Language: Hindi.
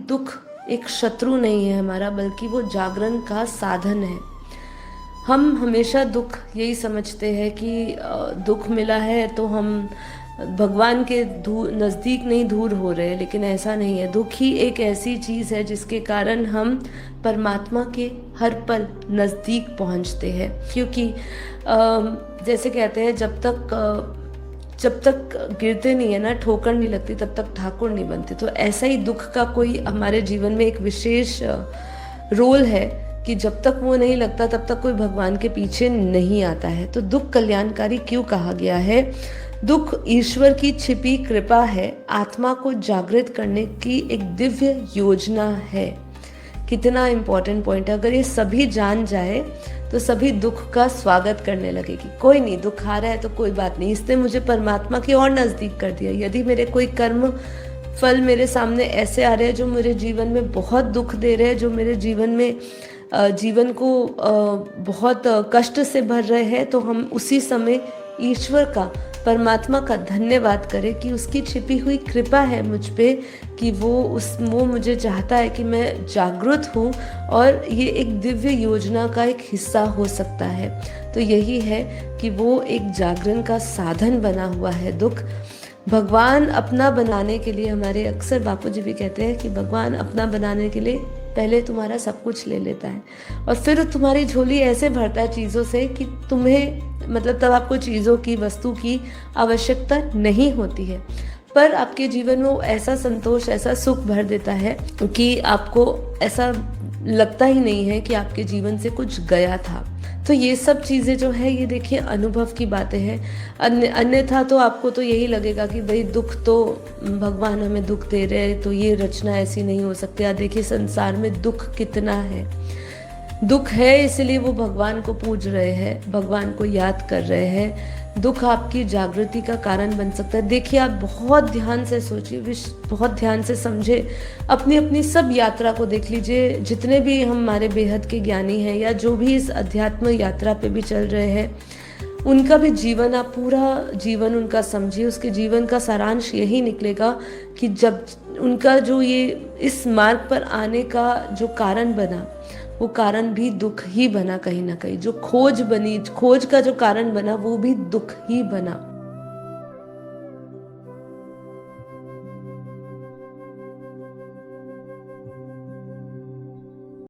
दुख एक शत्रु नहीं है हमारा, बल्कि वो जागरण का साधन है। हम हमेशा दुख यही समझते हैं कि दुख मिला है तो हम भगवान के नज़दीक नहीं दूर हो रहे हैं, लेकिन ऐसा नहीं है। दुख ही एक ऐसी चीज़ है जिसके कारण हम परमात्मा के हर पल नज़दीक पहुंचते हैं। क्योंकि जैसे कहते हैं, जब तक गिरते नहीं है ना, ठोकर नहीं लगती, तब तक ठाकुर नहीं बनते। तो ऐसा ही दुख का कोई हमारे जीवन में एक विशेष रोल है कि जब तक वो नहीं लगता तब तक कोई भगवान के पीछे नहीं आता है। तो दुख कल्याणकारी क्यों कहा गया है? दुख ईश्वर की छिपी कृपा है, आत्मा को जागृत करने की एक दिव्य योजना है। कितना इम्पोर्टेंट पॉइंट है। अगर ये सभी जान जाए तो सभी दुख का स्वागत करने लगेगी। कोई नहीं, दुख आ रहा है तो कोई बात नहीं, इसने मुझे परमात्मा की और नज़दीक कर दिया। यदि मेरे कोई कर्म फल मेरे सामने ऐसे आ रहे हैं जो मेरे जीवन में बहुत दुख दे रहे हैं, जो मेरे जीवन में जीवन को बहुत कष्ट से भर रहे हैं, तो हम उसी समय ईश्वर का, परमात्मा का धन्यवाद करें कि उसकी छिपी हुई कृपा है मुझ पे, कि वो मुझे चाहता है कि मैं जागृत हूँ और ये एक दिव्य योजना का एक हिस्सा हो सकता है। तो यही है कि वो एक जागरण का साधन बना हुआ है दुख। भगवान अपना बनाने के लिए, हमारे अक्सर बापू जी भी कहते हैं कि भगवान अपना बनाने के लिए पहले तुम्हारा सब कुछ ले लेता है और फिर तुम्हारी झोली ऐसे भरता है चीज़ों से कि तुम्हें, मतलब तब आपको चीज़ों की, वस्तु की आवश्यकता नहीं होती है, पर आपके जीवन में वो ऐसा संतोष, ऐसा सुख भर देता है कि आपको ऐसा लगता ही नहीं है कि आपके जीवन से कुछ गया था। तो ये सब चीज़ें जो है, ये देखिए अनुभव की बातें हैं। अन्यथा तो आपको तो यही लगेगा कि भाई दुख तो, भगवान हमें दुख दे रहे हैं तो ये रचना ऐसी नहीं हो सकती। आप देखिए संसार में दुख कितना है। दुख है इसलिए वो भगवान को पूज रहे हैं, भगवान को याद कर रहे हैं। दुख आपकी जागृति का कारण बन सकता है। देखिए, आप बहुत ध्यान से सोचिए, बहुत ध्यान से समझे, अपनी अपनी सब यात्रा को देख लीजिए। जितने भी हमारे बेहद के ज्ञानी हैं या जो भी इस अध्यात्म यात्रा पे भी चल रहे हैं, उनका भी जीवन, आप पूरा जीवन उनका समझिए। उसके जीवन का सारांश यही निकलेगा कि जब उनका जो ये इस मार्ग पर आने का जो कारण बना, वो कारण भी दुख ही बना कहीं ना कहीं। जो खोज बनी, खोज का जो कारण बना, वो भी दुख ही बना।